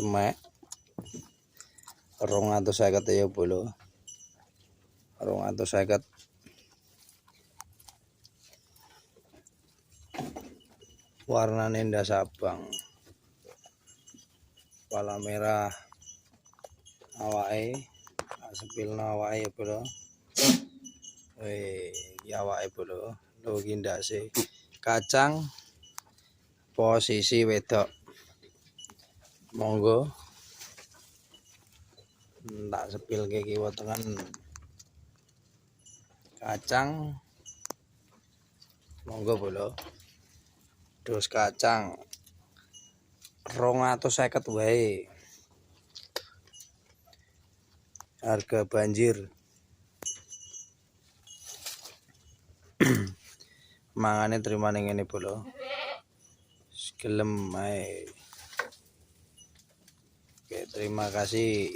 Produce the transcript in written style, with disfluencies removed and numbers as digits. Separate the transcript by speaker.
Speaker 1: cemek 250 ya bolo 250 warnane ndas abang kepala merah awake sepilno awake ya bolo ya awake bolo lho iki ndase kacang posisi wedok monggo tak sepilke kiwa tengen kacang monggo bolo dus kacang 250 wae harga banjir mangane terima ning ngene bolo gelem ae. Oke, terima kasih.